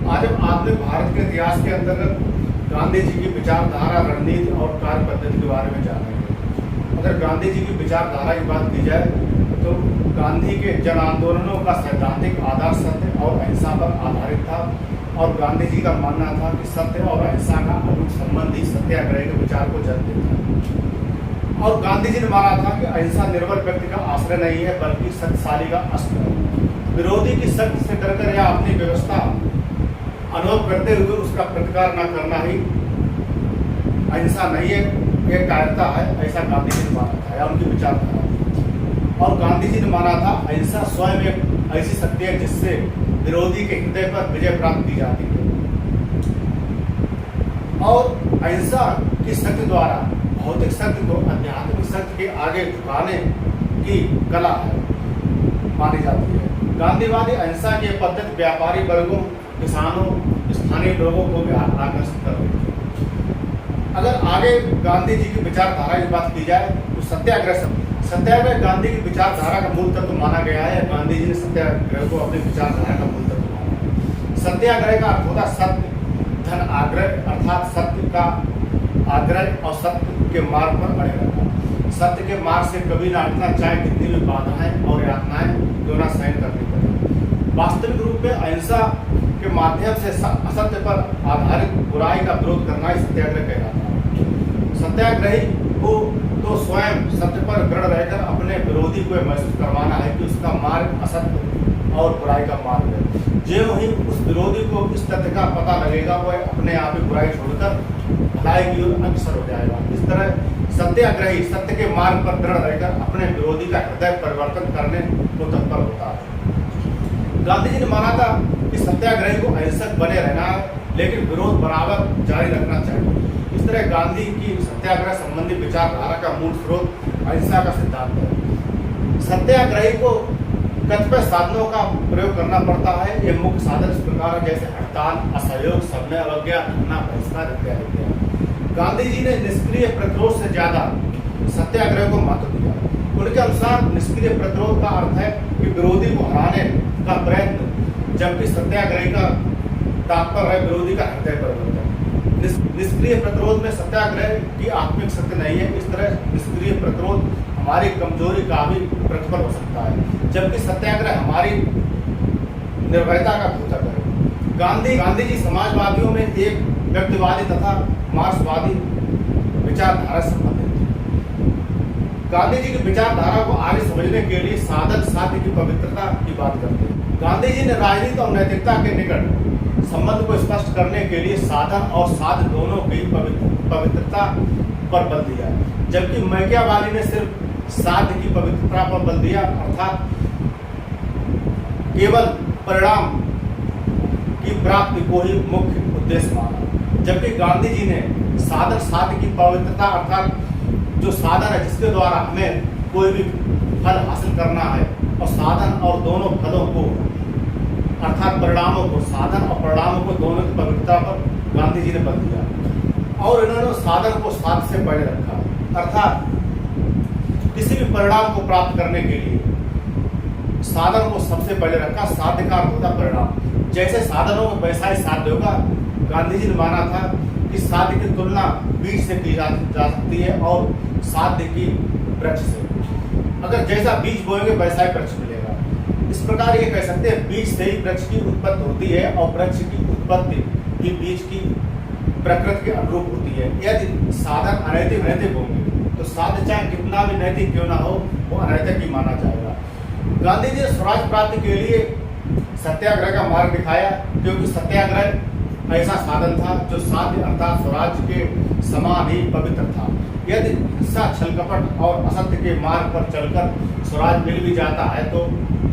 आज हम आधुनिक भारत के इतिहास के अंतर्गत गांधी जी की विचारधारा, रणनीति और कार्य पद्धति के बारे में जानेंगे। अगर गांधी जी की विचारधारा की बात की जाए तो गांधी के जन आंदोलनों का सैद्धांतिक आधार सत्य और अहिंसा पर आधारित था और गांधी जी का मानना था कि सत्य और अहिंसा का अटूट संबंध ही सत्याग्रह के विचार को जन्म देता है। और गांधी जी ने माना था कि अहिंसा निर्बल व्यक्ति का आश्रय नहीं है बल्कि शक्तिशाली का अस्त्र है। विरोधी की शक्ति से डरकर या अपनी व्यवस्था अनुभव करते हुए उसका प्रतिकार न करना ही अहिंसा नहीं है, यह कायरता है, ऐसा गांधी जी ने माना था या उनकी विचारधारा थी। और गांधी जी ने माना था अहिंसा स्वयं एक ऐसी शक्ति है जिससे विरोधी के हृदय पर विजय प्राप्त की जाती है और अहिंसा की शक्ति द्वारा भौतिक शक्ति को आध्यात्मिक शक्ति के आगे झुकाने की कला है मानी जाती है। गांधीवादी अहिंसा की पद्धति व्यापारी वर्गों, किसानों, स्थानीय लोगों को भी आकर्षित कर रही है। अगर आगे गांधी जी की विचारधारा की बात की जाए तो सत्याग्रह गांधी की विचारधारा का मूल तत्व माना गया है। गांधी जी ने सत्याग्रह को अपनी विचारधारा का मूल तत्व माना। सत्याग्रह का अर्थ होता सत्य, धन आग्रह अर्थात सत्य का आग्रह और सत्य के मार्ग पर अड़े रहना। सत्य के मार्ग से कभी ना हटना, चाहे कितनी भी बाधाएं और यातनाएं क्यों ना सहन करनी पड़े। वास्तविक रूप में अहिंसा के माध्यम से असत्य पर आधारित बुराई का विरोध करना ही सत्याग्रह कहलाता है। सत्याग्रही को तो स्वयं सत्य पर दृढ़ रहकर अपने विरोधी को महसूस करवाना है कि उसका मार्ग असत्य और बुराई का मार्ग है। जो ही उस विरोधी को इस तथ्य का पता लगेगा वह अपने आप ही बुराई छोड़कर भलाई की ओर अग्रसर हो जाएगा। इस तरह सत्याग्रही सत्य के मार्ग पर दृढ़ रहकर अपने विरोधी का हृदय परिवर्तन करने को तत्पर होता है। गांधी जी ने माना था कि सत्याग्रही को अहिंसक बने रहना है लेकिन विरोध बराबर जारी रखना चाहिए। इस तरह गांधी की सत्याग्रह संबंधी विचारधारा का मूल स्रोत अहिंसा का सिद्धांत है। सत्याग्रही को कतिपय साधनों का प्रयोग करना पड़ता है। ये मुख्य साधन इस प्रकार जैसे हड़ताल, असहयोग, समय अवज्ञा, धरना, बहिष्कार इत्यादि। गांधी जी ने निष्क्रिय प्रतिरोध से ज्यादा सत्याग्रह को महत्व दिया। उनके अनुसार निष्क्रिय प्रतिरोध का अर्थ है कि विरोधी को हराने का प्रयत्न, जबकि सत्याग्रही का तात्पर्य है विरोधी का हृदय परिवर्तन। निष्क्रिय प्रतिरोध में सत्याग्रह की आत्मिक शक्ति नहीं है। इस तरह निष्क्रिय प्रतिरोध हमारी कमजोरी का भी प्रतिफल हो सकता है, जबकि सत्याग्रह हमारी निर्भयता का द्योतक है। गांधी जी समाजवादियों में एक व्यक्तिवादी तथा मार्क्सवादी विचारधारा संबंधित थे। गांधी जी की विचारधारा को आगे समझने के लिए साधन साध्य की पवित्रता की बात करते हैं। गांधी जी ने राजनीति और नैतिकता के निकट संबंध को स्पष्ट करने के लिए साधन और साध्य दोनों की पवित्रता पर बल दिया, जबकि मैकियावेली ने सिर्फ साध्य की पवित्रता पर बल दिया, अर्थात केवल परिणाम की प्राप्ति को ही मुख्य उद्देश्य माना। जबकि गांधी जी ने साधन साध्य की पवित्रता अर्थात जो साधन है जिसके द्वारा हमें कोई भी फल हासिल करना है और साधन और दोनों फलों को अर्थात परिणामों को, साधन और परिणामों को दोनों की पवित्रता पर गांधी जी ने बल दिया और इन्होंने साधन को साध्य से पहले रखा। अर्थात किसी भी परिणाम को प्राप्त करने के लिए साधन को सबसे पहले रखा। साध्य का अर्थ होता परिणाम। जैसे साधनों में वैसा ही साध्य होगा। गांधी जी ने माना था कि साध्य की तुलना बीज से की जा सकती है और साध्य की वृक्ष से। अगर जैसा बीज बोएंगे वैसा ही वृक्ष मिलेगा। इस प्रकार ये कह सकते हैं बीज से ही वृक्ष की उत्पत्ति होती है और वृक्ष की उत्पत्ति भी बीज की प्रकृति के अनुरूप होती है। यदि साधन अनैतिक होंगे तो साध्य चाहे कितना भी नैतिक क्यों ना हो वो अनैतिक ही माना जाएगा। गांधी जी ने स्वराज प्राप्ति के लिए सत्याग्रह का मार्ग दिखाया, क्योंकि सत्याग्रह ऐसा साधन था जो साध्य अर्थात स्वराज के समान ही पवित्र था। यदि हिंसा, छलकपट और असत्य के मार्ग पर चलकर स्वराज मिल भी जाता है तो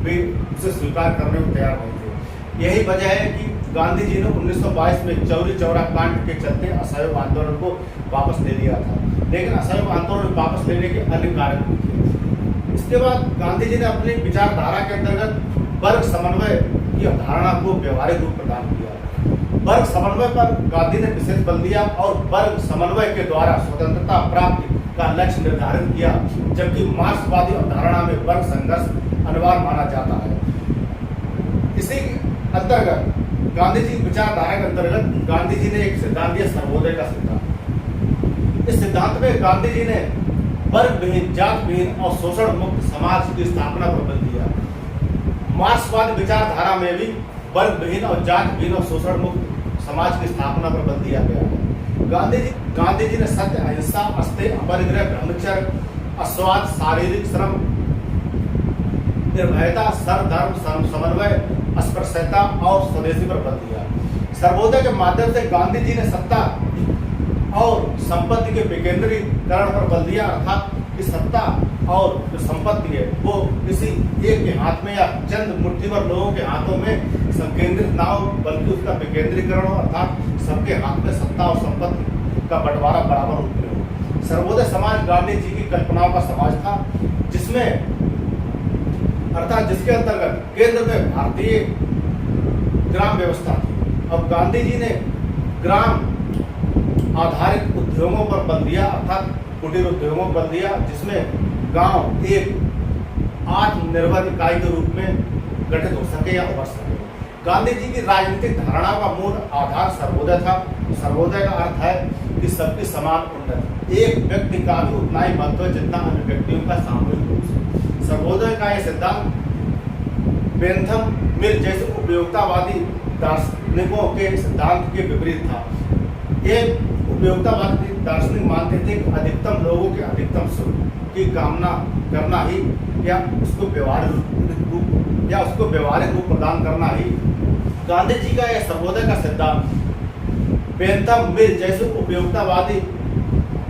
वे उसे स्वीकार करने को तैयार नहीं थे। यही वजह है कि गांधी जी ने 1922 में चौरी चौरा कांड के चलते असहयोग आंदोलन को वापस ले लिया था, लेकिन असहयोग आंदोलन वापस लेने के अन्य कारण भी थे। इसके बाद गांधी जी ने अपनी विचारधारा के अंतर्गत वर्ग समन्वय की अवधारणा को व्यवहारिक रूप प्रदान किया। वर्ग समन्वय पर गांधी ने विशेष बल दिया और वर्ग समन्वय के द्वारा स्वतंत्रता प्राप्ति का लक्ष्य निर्धारित किया, जबकि मार्क्सवादी अवधारणा में वर्ग संघर्ष अनिवार्य माना जाता है। इसी अंतर्गत गांधी जी विचारधारा के अंतर्गत गांधी जी ने एक सिद्धांत दिया, सर्वोदय का सिद्धांत। इस सिद्धांत में गांधी जी ने वर्ग विहीन, जात विहीन और शोषण मुक्त समाज की स्थापना पर बल दिया। मार्क्सवाद विचारधारा में भी वर्ग विहीन और जात विहीन और शोषण मुक्त समाज की स्थापना पर बल दिया गया है। गांधी जी ने सत्य, अहिंसा, अस्तेय, अपरिग्रह, ब्रह्मचर्य, अस्वाद, शारीरिक श्रम, निर्भयता, सर्वधर्म समन्वय, अस्पृश्यता और स्वदेशी पर बल दिया। सर्वोदय के माध्यम से गांधी जी ने सत्ता और संपत्ति के विकेंद्रीकरण पर बल दिया, अर्थात कि सत्ता और जो संपत्ति है वो किसी एक के हाथ में या चंद मुट्ठी भर लोगों के हाथों में संकेंद्रित ना हो, बल्कि उसका विकेंद्रीकरण हो, अर्थात सबके हाथ में सत्ता और संपत्ति का बंटवारा बराबर रूप में हो। सर्वोदय समाज गांधी जी की कल्पनाओं का समाज था, जिसमें अर्थात जिसके अंतर्गत केंद्र में भारतीय ग्राम व्यवस्था थी। अब गांधी जी ने ग्राम आधारित उद्योगों पर बल दिया, अर्थात कुटीर उद्योगों पर बल दिया, जिसमें गांव एक आत्मनिर्भर इकाई के रूप में गठित हो सके या उभर सके। गांधी जी की राजनीतिक धारणाओं का मूल आधार सर्वोदय था। सर्वोदय का अर्थ है कि सबकी समान उन्नति, एक व्यक्ति का भी उतना ही महत्व है जितना अन्य व्यक्तियों का सामूहिक रूप से। सर्वोदय का यह सिद्धांत बेंथम मिल जैसे उपयोगितावादी दार्शनिकों के सिद्धांत के विपरीत था। ये उपयोगितावादी दार्शनिक मानते थे कि अधिकतम लोगों के अधिकतम सुख की कामना करना ही या उसको व्यवहारिक रूप प्रदान करना ही गांधी जी का यह सर्वोदय का सिद्धांत बेंथम मिल जैसे उपयोगितावादी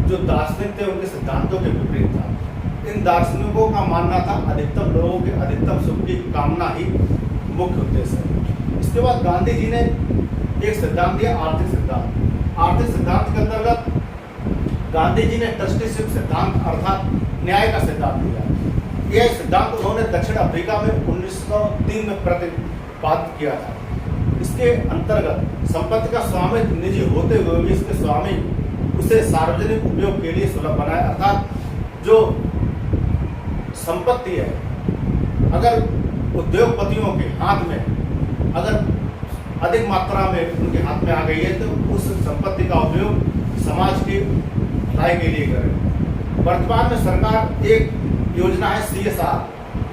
जो दार्शनिक थे उनके सिद्धांतों के विपरीत था। इन दार्शनिकों का मानना था अधिकतम लोगों के अधिकतम सुख की कामना ही मुख्य उद्देश्य है। इसके बाद गांधी जी ने एक सिद्धांत दिया, आर्थिक सिद्धांत। आर्थिक सिद्धांत के अंतर्गत गांधी जी ने ट्रस्टीशिप सिद्धांत अर्थात न्याय का सिद्धांत दिया। यह सिद्धांत उन्होंने दक्षिण अफ्रीका में 1903 में प्रतिपादित किया था। इसके अंतर्गत संपत्ति का स्वामित्व निजी होते हुए भी इसके स्वामी उसे सार्वजनिक उपयोग के लिए सुलभ बनाए, अर्थात जो संपत्ति है अगर उद्योगपतियों के हाथ में अगर अधिक मात्रा में उनके हाथ में आ गई है तो उस संपत्ति का उपयोग समाज की भलाई के लिए करें। वर्तमान में सरकार एक योजना है CSR,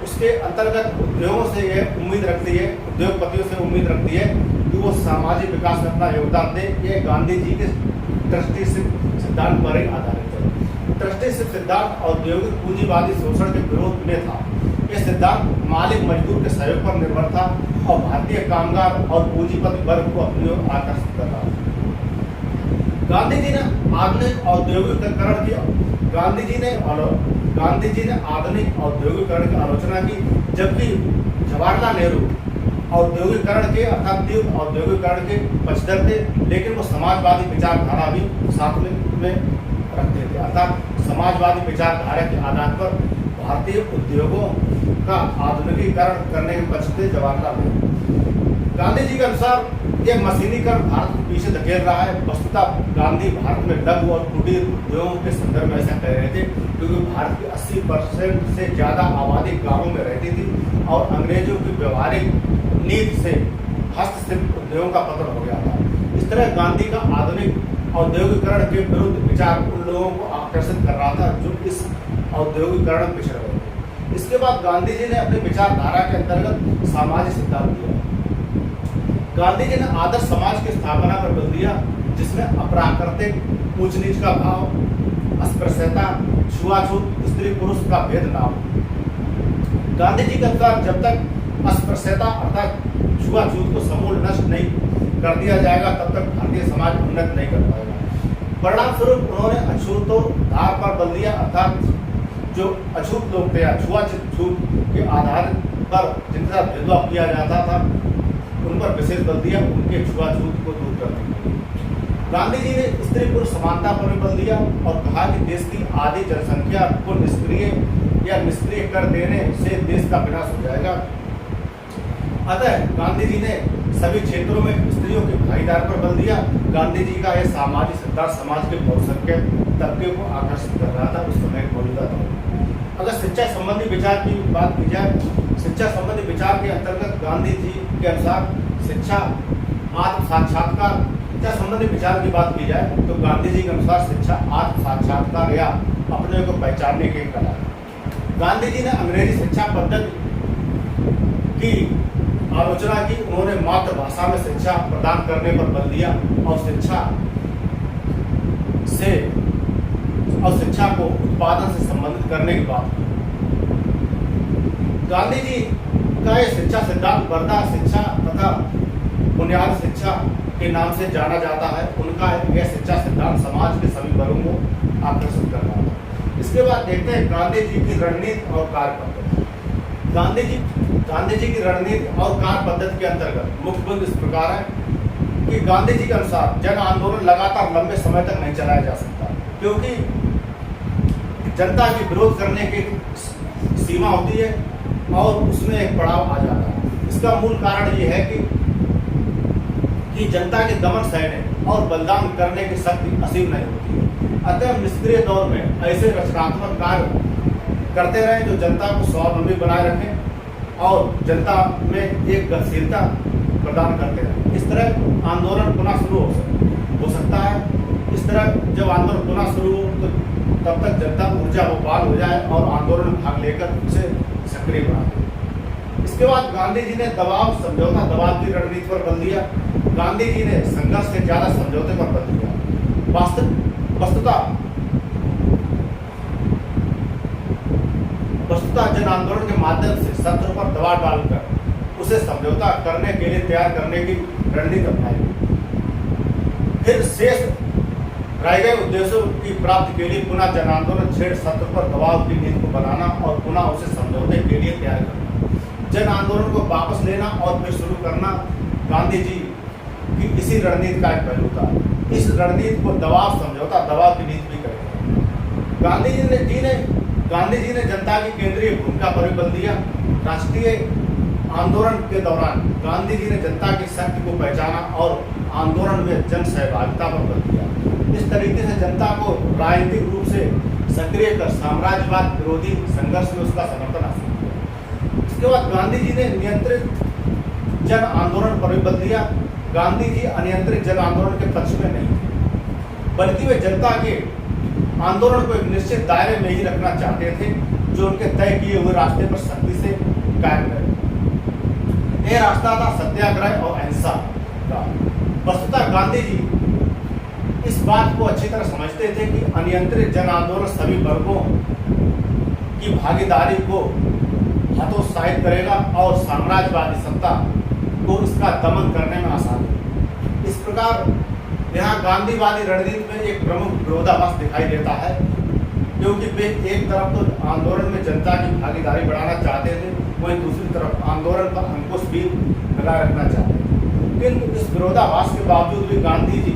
उसके अंतर्गत उद्योगों से यह उम्मीद रखती है, उद्योगपतियों से उम्मीद रखती है कि वो सामाजिक विकास में अपना योगदान दे। यह गांधी जी के ट्रस्टीशिप सिद्धांत पर ही आधारित है। ट्रस्टीशिप सिद्धांत औद्योगिक पूंजीवादी शोषण के विरोध में था। यह सिद्धांत मालिक मजदूर के सहयोग पर निर्भर था और भारतीय कामगार और पूंजीपति वर्ग को अपनी ओर आकर्षित कर रहा था। गांधी जी ने आधुनिक औद्योगिकरण की आधुनिक औद्योगिकरण की आलोचना की, जबकि जवाहरलाल नेहरू औद्योगिकरण के अर्थात तीव्र औद्योगिकरण के पक्षधर थे, लेकिन वो समाजवादी विचारधारा भी साथ में रखते थे, अर्थात समाजवादी विचारधारा के आधार पर भारतीय उद्योगों का आधुनिकीकरण करने के पक्ष थे जवाहरलाल नेहरू। गांधी जी के अनुसार यह मशीनीकरण भारत को पीछे धकेल रहा है। वस्तुतः गांधी भारत में लघु और कुटीर उद्योगों के संदर्भ में ऐसा कह रहे थे, क्योंकि भारत की 80% से ज़्यादा आबादी गांवों में रहती थी और अंग्रेजों की व्यवहारिक नीति से हस्तशिल्प उद्योगों का पतन हो गया था। इस तरह गांधी का आधुनिक औद्योगिकरण के विरुद्ध विचार उन लोगों को आकर्षित कर रहा था जो इस औद्योगिकरण में पिछड़ गए थे। इसके बाद गांधी जी ने अपनी विचारधारा के अंतर्गत सामाजिक सिद्धांत दिया। गांधी जी ने आदर्श समाज की स्थापना पर बल दिया, जिसमें अप्राकृतिक ऊंच नीच का भाव, अस्पृश्यता, छुआछूत, स्त्री पुरुष का भेद ना हो। गांधी जी के अनुसार जब तक अस्पृश्यता अर्थात छुआछूत को समूल नष्ट नहीं कर दिया जाएगा तब तक भारतीय समाज उन्नत नहीं कर पाएगा। परिणाम स्वरूप उन्होंने अछूतोद्धार पर बल दिया, अर्थात जो अछूत लोग थे या छुआछूत के आधार पर जिनके साथ भेदभाव किया जाता था उन पर विशेष बल दिया, उनके छुआछूत को दूर करने के लिए। गांधी जी ने स्त्री पुरुष समानता पर भी बल दिया और कहा कि देश की आधी जनसंख्या को निष्क्रिय कर देने से देश का विनाश हो जाएगा। अतः गांधी जी ने सभी क्षेत्रों में स्त्रियों के भागीदार पर बल दिया। गांधी जी का यह सामाजिक सिद्धांत समाज के बहुसंख्यक तबके को आकर्षित कर रहा था उस समय मौजूदा दौर। अगर शिक्षा संबंधी विचार की बात की जाए, शिक्षा संबंधी विचार के अंतर्गत गांधी जी के अनुसार शिक्षा आत्म साक्षात्कार या संबंधी विचार की बात की जाए तो गांधी जी के अनुसार शिक्षा आत्म साक्षात्कार या अपने को पहचानने की कला है। गांधी जी ने अंग्रेजी शिक्षा पद्धति की आलोचना की। उन्होंने मातृभाषा में शिक्षा प्रदान करने पर बल दिया और शिक्षा को उत्पादन से संबंधित करने की बात की। गांधी जी का यह शिक्षा सिद्धांत वर्धा शिक्षा तथा बुनियादी शिक्षा के नाम से जाना जाता है। उनका यह शिक्षा सिद्धांत समाज के सभी वर्गों को आकर्षित कर रहा है। इसके बाद देखते हैं गांधी जी की रणनीति और कार्य पद्धति। गांधी जी की रणनीति और कार्य पद्धति के अंतर्गत मुख्य बिंदु इस प्रकार है कि गांधी जी के अनुसार जन आंदोलन लगातार लंबे समय तक नहीं चलाया जा सकता, क्योंकि जनता की विरोध करने की सीमा होती है और उसमें एक पड़ाव आ जाता है। इसका मूल कारण ये है कि जनता के दमन सहने और बलिदान करने की शक्ति असीम नहीं होती है। अतः निष्क्रिय दौर में ऐसे रचनात्मक कार्य करते रहें जो जनता को स्वावलंबी बनाए रखें और जनता में एक गतिशीलता प्रदान करते रहें। इस तरह आंदोलन पुनः शुरू हो सकता है। इस तरह जब आंदोलन पुनः शुरू हो तो तब तक जनता ऊर्जा बहाल हो जाए और आंदोलन में भाग लेकर उसे सक्रिय बना दे। इसके बाद गांधी जी ने दबाव की रणनीति पर बल दिया। गांधी जी ने संघर्ष से ज्यादा समझौते पर बल दिया। वस्तुतः जन आंदोलन के माध्यम से शत्रु पर दबाव डालकर उसे समझौता करने के लिए तैयार करने की रणनीति अपनाई। फिर शेष रह गए उद्देश्यों की प्राप्ति के लिए पुनः जन आंदोलन छेड़ शत्रु पर दबाव की नीति को बनाना और पुनः उसे समझौते के लिए तैयार करना, जन आंदोलन को वापस लेना और फिर शुरू करना गांधी जी की इसी रणनीति का एक पहलू था। इस रणनीति को दबाव की नीति भी करेंगे। गांधी जी ने जनता की केंद्रीय भूमिका पर भी बल दिया। राष्ट्रीय आंदोलन के दौरान गांधी जी ने जनता की शक्ति को पहचाना और आंदोलन में जन सहभागिता पर बल दिया। इस तरीके से जनता को राजनीतिक रूप से सक्रिय कर साम्राज्यवाद विरोधी संघर्ष में उसका समर्थन हासिल किया। इसके बाद गांधी जी ने नियंत्रित जन आंदोलन पर भी बल दिया। गांधी जी अनियंत्रित जन आंदोलन के पक्ष में नहीं थे, बल्कि वे जनता के आंदोलन को एक निश्चित दायरे में ही रखना चाहते थे जो उनके तय किए हुए रास्ते पर सख्ती से कायम रहे। यह रास्ता था सत्याग्रह और अहिंसा का। वस्तुतः गांधी जी इस बात को अच्छी तरह समझते थे कि अनियंत्रित जन आंदोलन सभी वर्गों की भागीदारी को हतोत्साहित करेगा और साम्राज्यवादी सत्ता को इसका दमन करने में आसानी है। इस प्रकार यहाँ गांधीवादी रणनीति में एक प्रमुख विरोधाभास दिखाई देता है, क्योंकि वे एक तरफ तो आंदोलन में जनता की भागीदारी बढ़ाना चाहते थे, वहीं दूसरी तरफ आंदोलन पर अंकुश भी लगाए रखना चाहते थे। किंतु इस विरोधाभास के बावजूद भी गांधी जी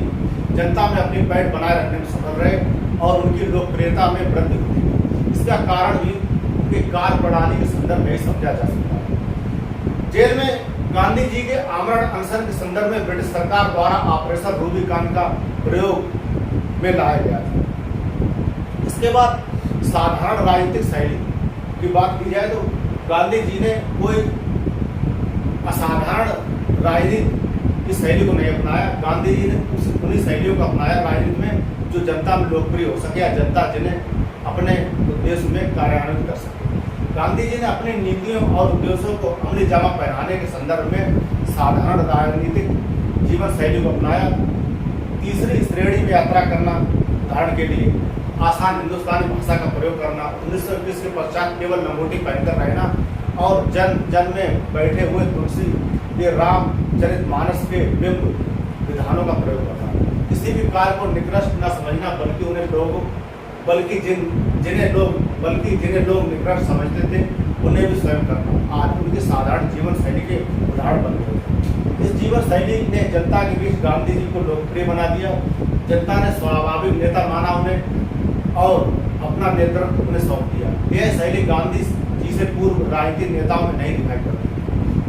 जनता में अपनी पैठ बनाए रखने में सफल रहे और उनकी लोकप्रियता में वृद्धि हुई। इसका कारण भी उनकी कार्य प्रणाली के संदर्भ में समझा जा सकता है। जेल में गांधी जी के आमरण अनशन के संदर्भ में ब्रिटिश सरकार द्वारा ऑपरेशन रूबिकॉन का प्रयोग में लाया गया था। इसके बाद साधारण राजनीतिक शैली की बात की जाए तो गांधी जी ने कोई असाधारण राजनीति की शैली को नहीं अपनाया। गांधी जी ने उन्हीं शैलियों को अपनाया राजनीति में जो जनता में लोकप्रिय हो सके या जनता जिन्हें अपने उद्देश्य में कार्यान्वित कर सके। गांधी जी ने अपनी नीतियों और उद्देश्यों को अमली जामा पहनाने के संदर्भ में साधारण राजनीतिक जीवन शैली को अपनाया। तीसरी श्रेणी में यात्रा करना, उदाहरण के लिए आसान हिंदुस्तानी भाषा का प्रयोग करना, 1921 के पश्चात केवल लंगोटी पहनकर रहना और जन में बैठे हुए तुलसी ये रामचरितमानस के बिंब विधानों का प्रयोग करना, किसी भी कार्य को निकृष्ट न समझना बल्कि जिन्हें लोग निकृष्ट समझते थे उन्हें भी स्वयं करना आज उनकी साधारण जीवन शैली के उदाहरण बन गए। इस जीवन शैली ने जनता के बीच गांधी जी को लोकप्रिय बना दिया। जनता ने स्वाभाविक नेता माना उन्हें और अपना नेतृत्व उन्हें सौंप दिया। यह शैली गांधी जी से पूर्व राजनीतिक नेताओं में नहीं दिखाई पड़ती।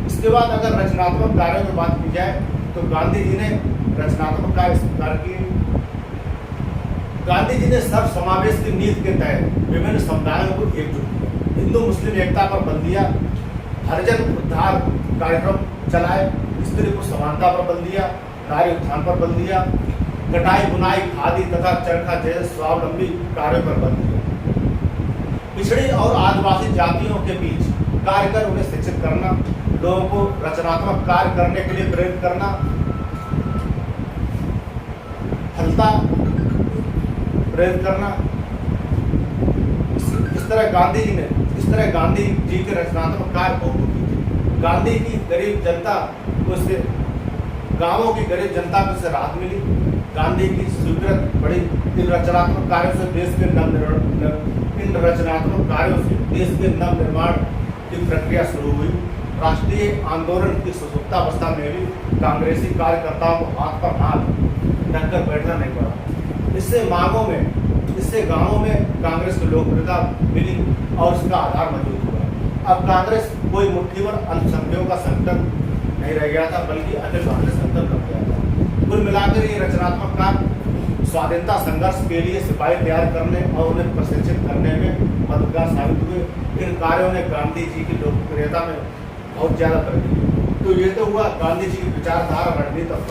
इसके बाद अगर रचनात्मक कार्यों की बात की जाए तो गांधी जी ने रचनात्मक कार्य किए। गांधी जी ने सर्व समावेश की नीति के तहत विभिन्न समुदायों को एकजुट किया, हिंदू मुस्लिम एकता पर बल दिया, हरिजन उद्धार कार्यक्रम चलाए। इस स्त्री पुरुष समानता पर बल दिया, नारी उत्थान पर बल दिया, कटाई बुनाई खादी तथा चरखा जैसे स्वावलंबी कार्यों पर बल दिया। पिछड़ी और आदिवासी जातियों के बीच कार्य कर उन्हें शिक्षित करना, लोगों को रचनात्मक कार्य करने के लिए प्रेरित करना, फलता प्रेरित करना। इस तरह गांधी जी के रचनात्मक कार्य बहुत होती थी। गांधी की गरीब जनता को इससे, गांवों की गरीब जनता को इससे राहत मिली। गांधी की स्वीकृत बड़ी इन रचनात्मक कार्यों से देश के नव निर्माण की प्रक्रिया शुरू हुई। राष्ट्रीय आंदोलन की सुसुप्तावस्था में भी कांग्रेसी कार्यकर्ताओं को हाथ पर हाथ रखकर बैठना नहीं पड़ा। इससे गांवों में कांग्रेस को लोकप्रियता मिली और इसका आधार मजबूत हुआ। अब कांग्रेस कोई मुट्ठीभर अल्पसंख्यकों का संकट नहीं रह गया था, बल्कि अखिल भारतीय संकट बन गया था। कुल मिलाकर ये रचनात्मक कार्य स्वाधीनता संघर्ष के लिए सिपाही तैयार करने और उन्हें प्रशिक्षित करने में मददगार साबित हुए। इन कार्यों ने गांधी जी की लोकप्रियता में बहुत ज्यादा वृद्धि की। तो ये तो हुआ गांधी जी की विचारधारा, रणनीति और